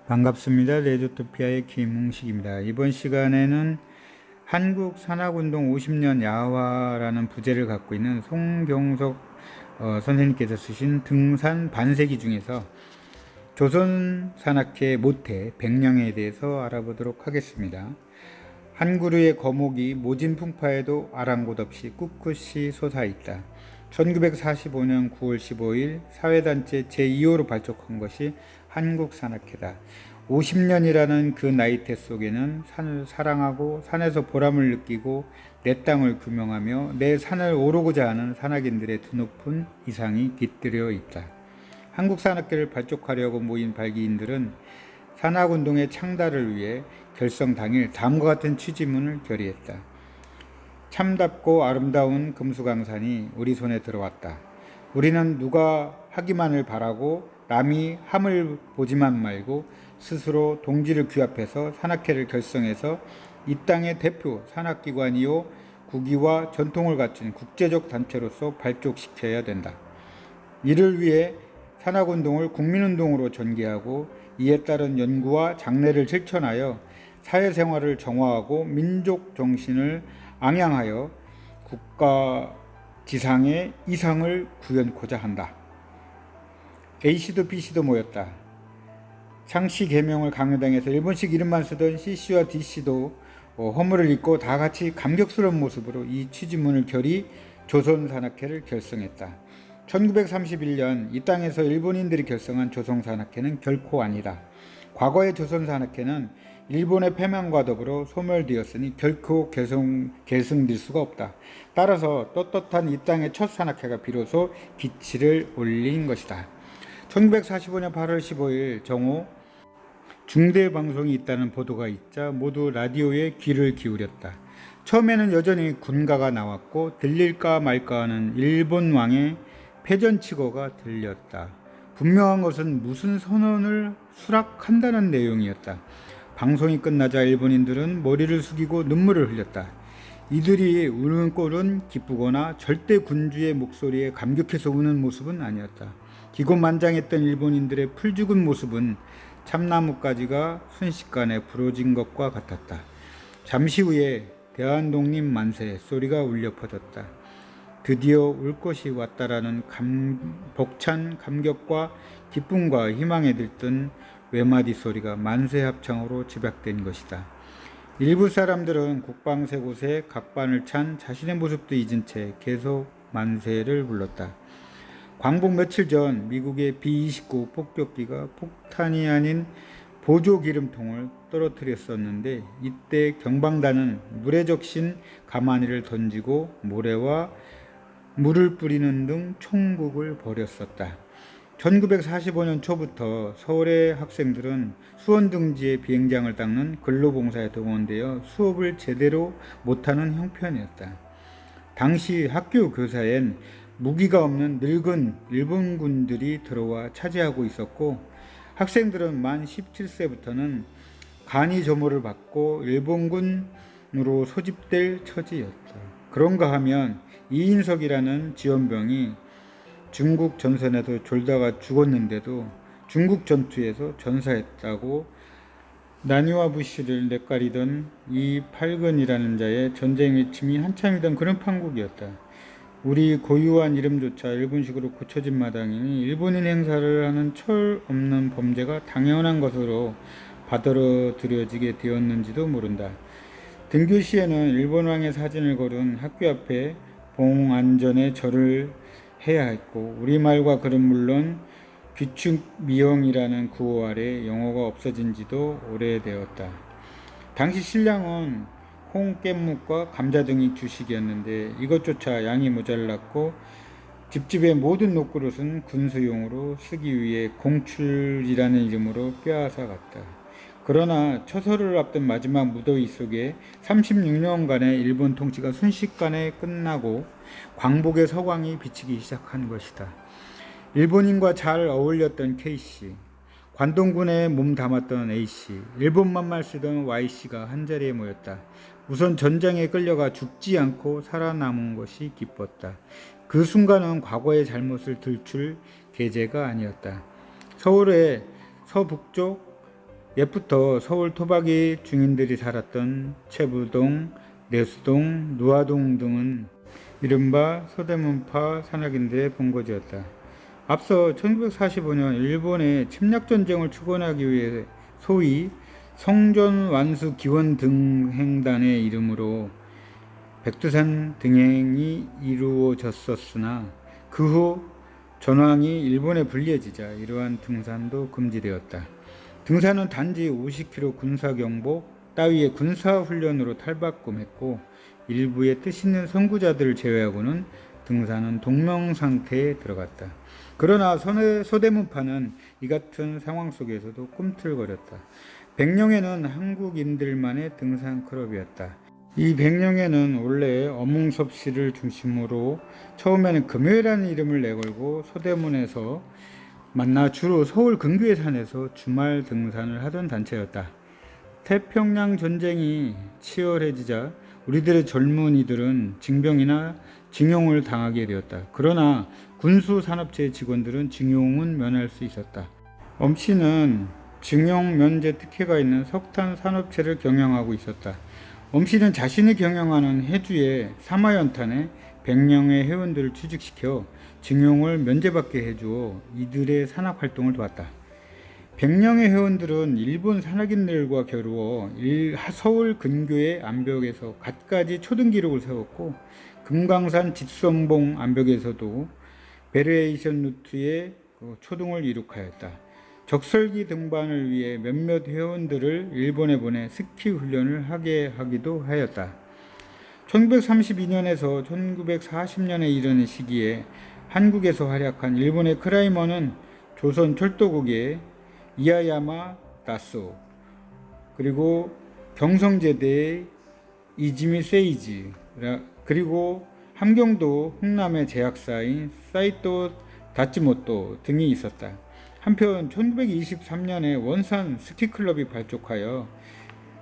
반갑습니다. 레조토피아의 김웅식입니다. 이번 시간에는 한국 산악운동 50년 야화라는 부제를 갖고 있는 송경석 선생님께서 쓰신 등산 반세기 중에서 조선 산악회 모태 백령에 대해서 알아보도록 하겠습니다. 한 그루의 거목이 모진 풍파에도 아랑곳 없이 꿋꿋이 솟아있다. 1945년 9월 15일 사회단체 제2호로 발족한 것이 한국산악회다. 50년이라는 그 나이테 속에는 산을 사랑하고 산에서 보람을 느끼고 내 땅을 규명하며 내 산을 오르고자 하는 산악인들의 드높은 이상이 깃들여 있다. 한국산악회를 발족하려고 모인 발기인들은 산악운동의 창달을 위해 결성 당일 다음과 같은 취지문을 결의했다. 참답고 아름다운 금수강산이 우리 손에 들어왔다. 우리는 누가 하기만을 바라고 남이 함을 보지만 말고 스스로 동지를 규합해서 산악회를 결성해서 이 땅의 대표 산악기관이요 국위와 전통을 갖춘 국제적 단체로서 발족시켜야 된다. 이를 위해 산악운동을 국민운동으로 전개하고 이에 따른 연구와 장래를 실천하여 사회생활을 정화하고 민족 정신을 앙양하여 국가 지상의 이상을 구현코자 한다. A씨도 B씨도 모였다. 상시 개명을 강요당해서 일본식 이름만 쓰던 C씨와 D씨도 허물을 잊고 다 같이 감격스러운 모습으로 이 취지문을 결의 조선산악회를 결성했다. 1931년 이 땅에서 일본인들이 결성한 조선산악회는 결코 아니다. 과거의 조선산악회는 일본의 패망과 더불어 소멸되었으니 결코 계승될 수가 없다. 따라서 떳떳한 이 땅의 첫 산악회가 비로소 빛을 올린 것이다. 1945년 8월 15일 정오 중대방송이 있다는 보도가 있자 모두 라디오에 귀를 기울였다. 처음에는 여전히 군가가 나왔고 들릴까 말까 하는 일본 왕의 패전치고가 들렸다. 분명한 것은 무슨 선언을 수락한다는 내용이었다. 방송이 끝나자 일본인들은 머리를 숙이고 눈물을 흘렸다. 이들이 우는 꼴은 기쁘거나 절대 군주의 목소리에 감격해서 우는 모습은 아니었다. 기고만장했던 일본인들의 풀죽은 모습은 참나무가지가 순식간에 부러진 것과 같았다. 잠시 후에 대한독립 만세 소리가 울려 퍼졌다. 드디어 올 것이 왔다라는 벅찬 감격과 기쁨과 희망에 들뜬 외마디 소리가 만세 합창으로 집약된 것이다. 일부 사람들은 국방세 곳에 각반을 찬 자신의 모습도 잊은 채 계속 만세를 불렀다. 광복 며칠 전 미국의 B-29 폭격기가 폭탄이 아닌 보조 기름통을 떨어뜨렸었는데 이때 경방단은 물에 적신 가마니를 던지고 모래와 물을 뿌리는 등 총국을 벌였었다. 1945년 초부터 서울의 학생들은 수원 등지의 비행장을 닦는 근로봉사에 동원되어 수업을 제대로 못하는 형편이었다. 당시 학교 교사엔 무기가 없는 늙은 일본군들이 들어와 차지하고 있었고 학생들은 만 17세부터는 간이 조모를 받고 일본군으로 소집될 처지였다. 그런가 하면 이인석이라는 지원병이 중국 전선에서 졸다가 죽었는데도 중국 전투에서 전사했다고 나니와 부시를 냇가리던 이 팔근이라는 자의 전쟁 외침이 한참이던 그런 판국이었다. 우리 고유한 이름조차 일본식으로 고쳐진 마당이니 일본인 행사를 하는 철 없는 범죄가 당연한 것으로 받아들여지게 되었는지도 모른다. 등교 시에는 일본 왕의 사진을 거둔 학교 앞에 봉안전에 절을 해야 했고 우리말과 글은 물론 귀축미영이라는 구호 아래 영어가 없어진 지도 오래되었다. 당시 식량은 콩, 깻묵과 감자 등이 주식이었는데 이것조차 양이 모자랐고 집집의 모든 녹그릇은 군수용으로 쓰기 위해 공출이라는 이름으로 빼앗아 갔다. 그러나 처서를 앞둔 마지막 무더위 속에 36년간의 일본 통치가 순식간에 끝나고 광복의 서광이 비치기 시작한 것이다. 일본인과 잘 어울렸던 K씨, 관동군에 몸 담았던 A씨, 일본말만 쓰던 Y씨가 한자리에 모였다. 우선 전장에 끌려가 죽지 않고 살아남은 것이 기뻤다. 그 순간은 과거의 잘못을 들출 계제가 아니었다. 서울의 서북쪽 옛부터 서울 토박이 중인들이 살았던 채부동, 내수동, 누화동 등은 이른바 서대문파 산악인들의 본거지였다. 앞서 1945년 일본의 침략전쟁을 축원하기 위해 소위 성전완수 기원 등행단의 이름으로 백두산 등행이 이루어졌었으나 그 후 전황이 일본에 불리해지자 이러한 등산도 금지되었다. 등산은 단지 50km 군사경보 따위의 군사훈련으로 탈바꿈했고 일부의 뜻있는 선구자들을 제외하고는 등산은 동명상태에 들어갔다. 그러나 서대문파는 이 같은 상황 속에서도 꿈틀거렸다. 백령에는 한국인들만의 등산 클럽이었다. 이 백령에는 원래 어몽섭 씨를 중심으로 처음에는 금요일이라는 이름을 내걸고 서대문에서 만나 주로 서울 근교의 산에서 주말 등산을 하던 단체였다. 태평양 전쟁이 치열해지자 우리들의 젊은이들은 징병이나 징용을 당하게 되었다. 그러나 군수산업체 직원들은 징용은 면할 수 있었다. 엄씨는 징용 면제 특혜가 있는 석탄 산업체를 경영하고 있었다. 엄씨는 자신이 경영하는 해주의 사마연탄에 백령의 회원들을 취직시켜 징용을 면제받게 해주어 이들의 산악활동을 도왔다. 백령의 회원들은 일본 산악인들과 겨루어 서울 근교의 암벽에서 갖가지 초등 기록을 세웠고 금강산 직선봉 암벽에서도 베리에이션 루트의 초등을 이룩하였다. 적설기 등반을 위해 몇몇 회원들을 일본에 보내 스키 훈련을 하게 하기도 하였다. 1932년에서 1940년에 이르는 시기에 한국에서 활약한 일본의 클라이머는 조선 철도국의 이야야마 다소, 그리고 경성제대의 이지미 세이지, 그리고 함경도 흥남의 제약사인 사이토 다치모토 등이 있었다. 한편 1923년에 원산 스키클럽이 발족하여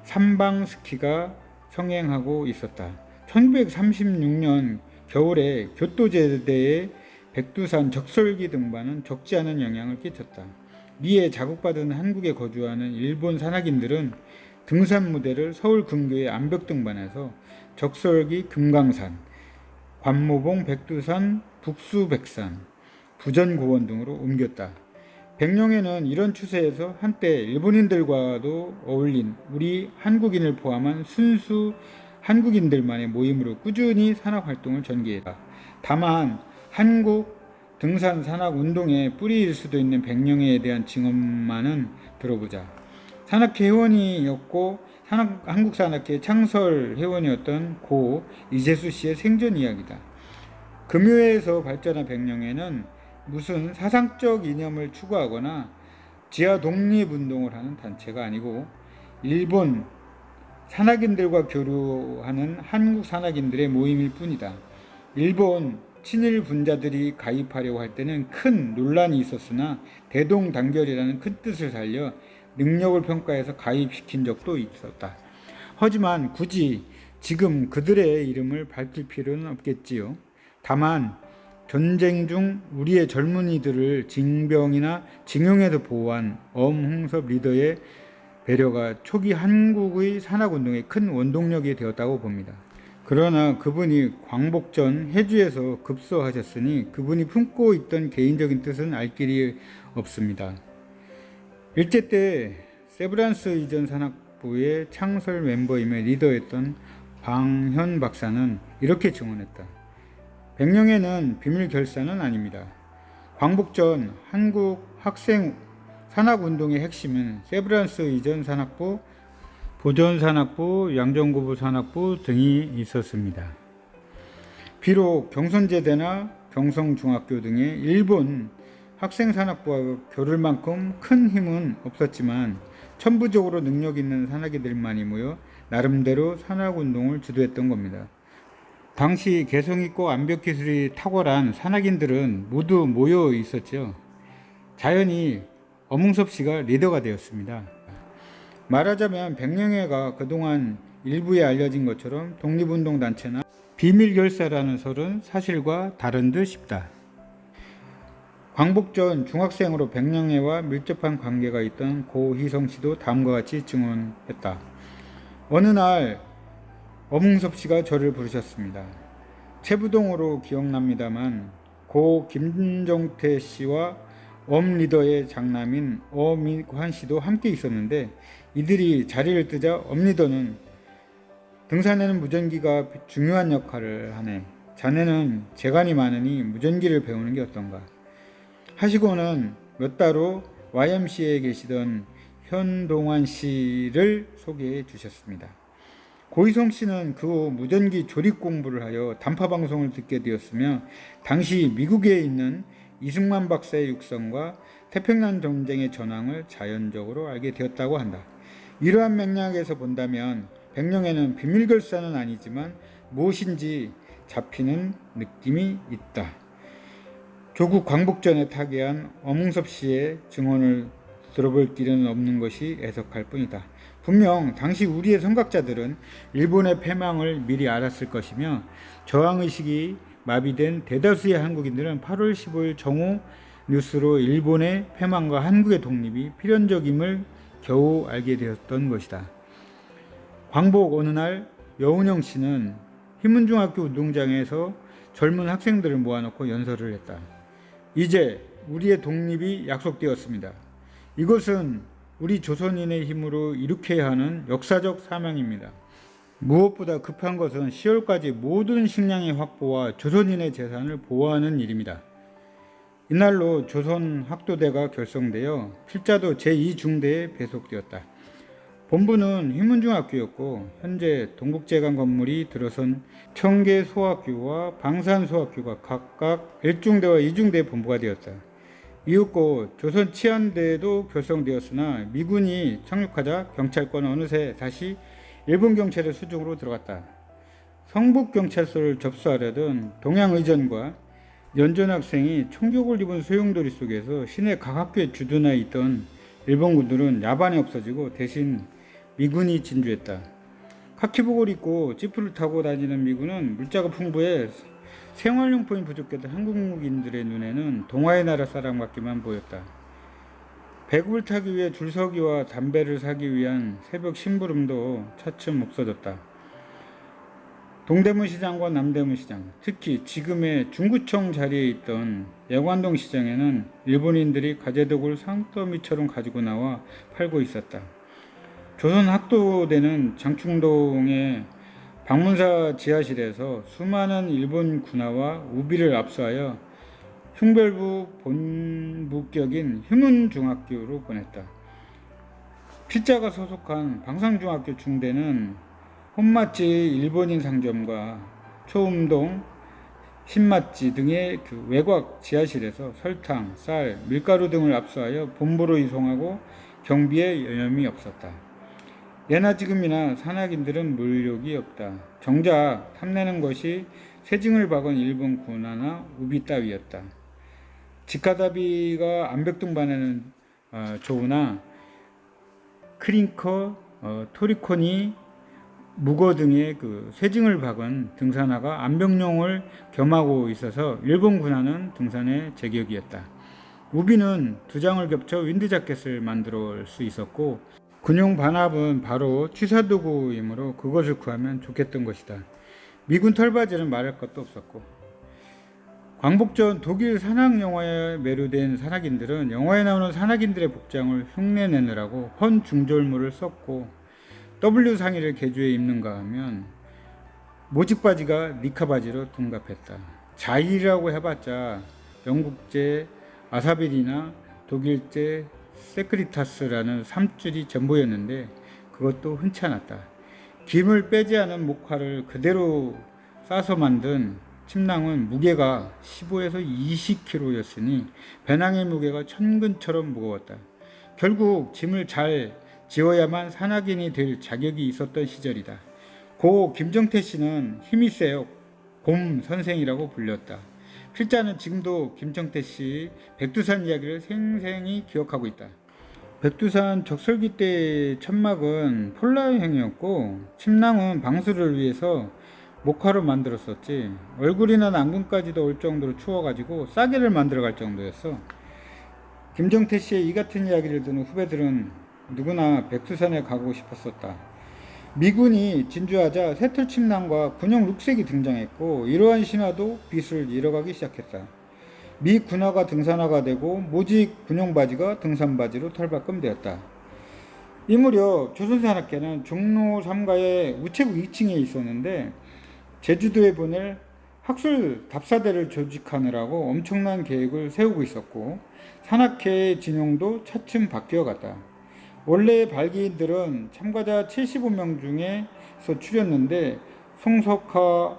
삼방스키가 성행하고 있었다. 1936년 겨울에 교토제대의 백두산 적설기 등반은 적지 않은 영향을 끼쳤다. 미에 자국받은 한국에 거주하는 일본 산악인들은 등산 무대를 서울 근교의 암벽 등반에서 적설기 금강산, 관모봉 백두산, 북수백산, 부전고원 등으로 옮겼다. 백령에는 이런 추세에서 한때 일본인들과도 어울린 우리 한국인을 포함한 순수 한국인들만의 모임으로 꾸준히 산악활동을 전개했다. 다만 한국 등산 산악 운동의 뿌리일 수도 있는 백령에 대한 증언만은 들어보자. 산악회 회원이었고 한국산악회 창설 회원이었던 고 이재수 씨의 생전 이야기다. 금요에서 발전한 백령에는 무슨 사상적 이념을 추구하거나 지하 독립운동을 하는 단체가 아니고 일본 산악인들과 교류하는 한국 산악인들의 모임일 뿐이다. 일본 친일 분자들이 가입하려고 할 때는 큰 논란이 있었으나 대동단결이라는 큰 뜻을 살려 능력을 평가해서 가입시킨 적도 있었다. 하지만 굳이 지금 그들의 이름을 밝힐 필요는 없겠지요. 다만 전쟁 중 우리의 젊은이들을 징병이나 징용에서 보호한 엄홍섭 리더의 배려가 초기 한국의 산악운동의 큰 원동력이 되었다고 봅니다. 그러나 그분이 광복전 해주에서 급소하셨으니 그분이 품고 있던 개인적인 뜻은 알 길이 없습니다. 일제 때 세브란스 이전 산악부의 창설 멤버이며 리더였던 방현 박사는 이렇게 증언했다. 백령에는 비밀 결사는 아닙니다. 광복전 한국 학생 산악운동의 핵심은 세브란스 이전 산악부, 보전 산악부, 양정고부 산악부 등이 있었습니다. 비록 경선제대나 경성중학교 등의 일본 학생 산악부와 겨룰 만큼 큰 힘은 없었지만 천부적으로 능력 있는 산악인들만이 모여 나름대로 산악운동을 주도했던 겁니다. 당시 개성있고 암벽기술이 탁월한 산악인들은 모두 모여 있었죠. 자연히 엄웅섭 씨가 리더가 되었습니다. 말하자면 백령회가 그동안 일부에 알려진 것처럼 독립운동단체나 비밀결사라는 설은 사실과 다른 듯 싶다. 광복 전 중학생으로 백령애와 밀접한 관계가 있던 고희성 씨도 다음과 같이 증언했다. 어느 날 엄웅섭 씨가 저를 부르셨습니다. 채부동으로 기억납니다만 고 김정태 씨와 엄 리더의 장남인 엄익환 씨도 함께 있었는데 이들이 자리를 뜨자 엄 리더는 등산에는 무전기가 중요한 역할을 하네. 자네는 재간이 많으니 무전기를 배우는 게 어떤가 하시고는 몇 달 후 YMCA에 계시던 현동환 씨를 소개해 주셨습니다. 고희성 씨는 그 후 무전기 조립 공부를 하여 단파 방송을 듣게 되었으며 당시 미국에 있는 이승만 박사의 육성과 태평양 전쟁의 전황을 자연적으로 알게 되었다고 한다. 이러한 맥락에서 본다면 백령애는 비밀 결사는 아니지만 무엇인지 잡히는 느낌이 있다. 조국 광복전에 타계한 엄웅섭 씨의 증언을 들어볼 길은 없는 것이 애석할 뿐이다. 분명 당시 우리의 선각자들은 일본의 패망을 미리 알았을 것이며 저항의식이 마비된 대다수의 한국인들은 8월 15일 정오 뉴스로 일본의 패망과 한국의 독립이 필연적임을 겨우 알게 되었던 것이다. 광복 어느 날 여운형 씨는 희문중학교 운동장에서 젊은 학생들을 모아놓고 연설을 했다. 이제 우리의 독립이 약속되었습니다. 이것은 우리 조선인의 힘으로 일으켜야 하는 역사적 사명입니다. 무엇보다 급한 것은 10월까지 모든 식량의 확보와 조선인의 재산을 보호하는 일입니다. 이날로 조선학도대가 결성되어 필자도 제2중대에 배속되었다. 본부는 희문중학교였고 현재 동국제관 건물이 들어선 청계소학교와 방산소학교가 각각 1중대와 2중대의 본부가 되었다. 이윽고 조선치안대도 결성되었으나 미군이 착륙하자 경찰권은 어느새 다시 일본 경찰의 수중으로 들어갔다. 성북경찰서를 접수하려던 동양의전과 연전학생이 총격을 입은 소용돌이 속에서 시내 각 학교에 주둔해 있던 일본군들은 야반에 없어지고 대신 미군이 진주했다. 카키복을 입고 지프를 타고 다니는 미군은 물자가 풍부해 생활용품이 부족했던 한국인들의 눈에는 동화의 나라 사람 같기만 보였다. 배급을 타기 위해 줄서기와 담배를 사기 위한 새벽 심부름도 차츰 없어졌다. 동대문 시장과 남대문 시장, 특히 지금의 중구청 자리에 있던 예관동 시장에는 일본인들이 가재독을 산더미처럼 가지고 나와 팔고 있었다. 조선학도대는 장충동의 방문사 지하실에서 수많은 일본 군화와 우비를 압수하여 흉별부 본부격인 희문중학교로 보냈다. 필자가 소속한 방상중학교 중대는 혼맛지 일본인 상점과 초음동 신맛지 등의 그 외곽 지하실에서 설탕, 쌀, 밀가루 등을 압수하여 본부로 이송하고 경비에 여념이 없었다. 예나 지금이나 산악인들은 물욕이 없다. 정작 탐내는 것이 세징을 박은 일본 군화나 우비 따위였다. 지카다비가 암벽등반에는 좋으나 크링커, 토리코니, 무거 등의 그 쇠징을 박은 등산화가 암벽용을 겸하고 있어서 일본 군화는 등산의 제격이었다. 우비는 두 장을 겹쳐 윈드자켓을 만들 수 있었고 군용 반합은 바로 취사도구이므로 그것을 구하면 좋겠던 것이다. 미군 털바지는 말할 것도 없었고 광복전 독일 산악 영화에 매료된 산악인들은 영화에 나오는 산악인들의 복장을 흉내내느라고 헌중절모를 썼고 W 상의를 개조해 입는가 하면 모직바지가 니카바지로 둔갑했다. 자일이라고 해봤자 영국제 아사빌이나 독일제 세크리타스라는 3줄이 전부였는데 그것도 흔치 않았다. 김을 빼지 않은 목화를 그대로 싸서 만든 침낭은 무게가 15에서 20kg였으니 배낭의 무게가 천근처럼 무거웠다. 결국 짐을 잘 지어야만 산악인이 될 자격이 있었던 시절이다. 고 김정태 씨는 힘이 세요 곰 선생이라고 불렸다. 필자는 지금도 김정태 씨 백두산 이야기를 생생히 기억하고 있다. 백두산 적설기 때의 천막은 폴라형이었고 침낭은 방수를 위해서 목화로 만들었었지. 얼굴이나 남궁까지도 올 정도로 추워가지고 싸게를 만들어 갈 정도였어. 김정태 씨의 이 같은 이야기를 듣는 후배들은 누구나 백두산에 가고 싶었었다. 미군이 진주하자 새털침낭과 군용 룩색이 등장했고 이러한 신화도 빛을 잃어가기 시작했다. 미 군화가 등산화가 되고 모직 군용 바지가 등산 바지로 탈바꿈되었다. 이 무렵 조선산악회는 종로 3가의 우체국 2층에 있었는데 제주도에 보낼 학술 답사대를 조직하느라고 엄청난 계획을 세우고 있었고 산악회의 진용도 차츰 바뀌어갔다. 원래 발기인들은 참가자 75명 중에서 추렸는데 송석하,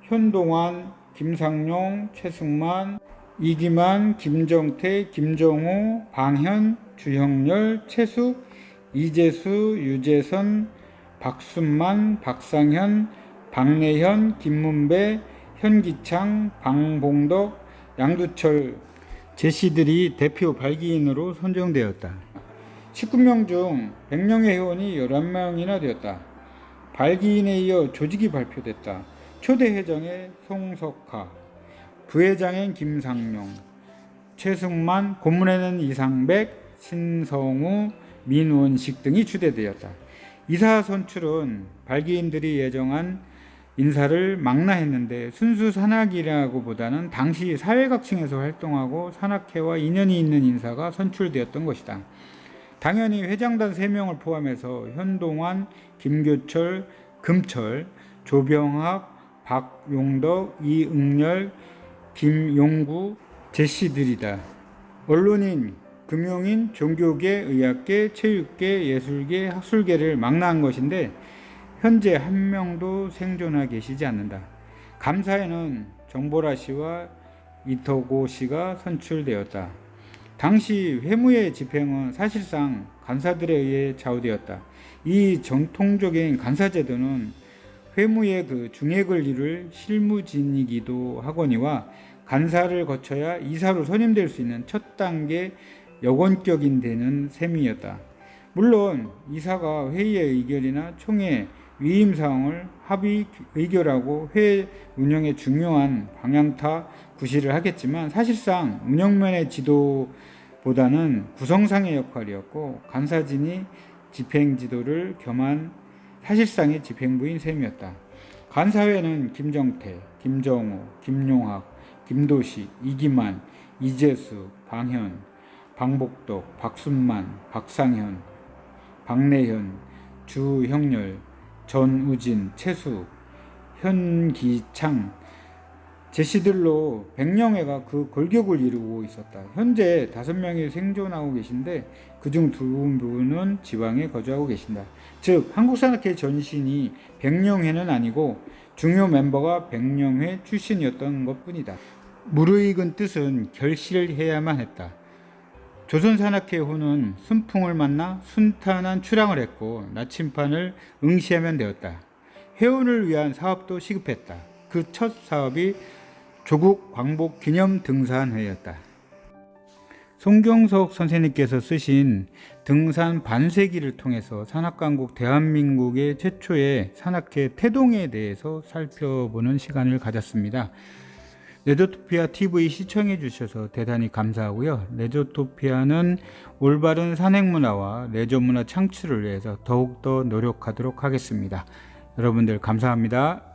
현동환, 김상용, 최승만, 이기만, 김정태, 김정호, 방현, 주형렬, 최숙, 이재수, 유재선, 박순만, 박상현, 박내현, 김문배, 현기창, 방봉덕, 양두철 제시들이 대표 발기인으로 선정되었다. 19명 중 100명의 회원이 11명이나 되었다. 발기인에 이어 조직이 발표됐다. 초대 회장에 송석하, 부회장엔 김상용, 최승만, 고문에는 이상백, 신성우, 민원식 등이 추대되었다. 이사 선출은 발기인들이 예정한 인사를 망라했는데 순수 산악이라고 보다는 당시 사회각층에서 활동하고 산악회와 인연이 있는 인사가 선출되었던 것이다. 당연히 회장단 3명을 포함해서 현동환, 김교철, 금철, 조병학, 박용덕, 이응렬, 김용구, 제시들이다. 언론인, 금융인, 종교계, 의학계, 체육계, 예술계, 학술계를 망라한 것인데 현재 한 명도 생존하고 계시지 않는다. 감사에는 정보라 씨와 이토고 씨가 선출되었다. 당시 회무의 집행은 사실상 간사들에 의해 좌우되었다. 이 전통적인 간사제도는 회무의 그 중액을 이룰 실무진이기도 하거니와 간사를 거쳐야 이사로 선임될 수 있는 첫 단계 여건격인 되는 셈이었다. 물론 이사가 회의의 의결이나 총회 위임 사항을 합의 의결하고 회의 운영에 중요한 방향타 구실을 하겠지만 사실상 운영면의 지도보다는 구성상의 역할이었고 간사진이 집행지도를 겸한 사실상의 집행부인 셈이었다. 간사회는 김정태, 김정호, 김용학, 김도시, 이기만, 이재수, 방현, 방복덕, 박순만, 박상현, 박내현, 주형렬, 전우진, 최수, 현기창 제시들로 100명회가 그 골격을 이루고 있었다. 현재 5명이 생존하고 계신데 그중 2분은 지방에 거주하고 계신다. 즉 한국산악회 전신이 100명회는 아니고 중요 멤버가 100명회 출신이었던 것뿐이다. 무르익은 뜻은 결실을 해야만 했다. 조선산악회호는 순풍을 만나 순탄한 출항을 했고 나침판을 응시하면 되었다. 회원을 위한 사업도 시급했다. 그 첫 사업이 조국 광복 기념 등산회였다. 송경석 선생님께서 쓰신 등산 반세기를 통해서 산악강국 대한민국의 최초의 산악회 태동에 대해서 살펴보는 시간을 가졌습니다. 레조토피아 TV 시청해 주셔서 대단히 감사하고요. 레조토피아는 올바른 산행문화와 레저문화 창출을 위해서 더욱더 노력하도록 하겠습니다. 여러분들 감사합니다.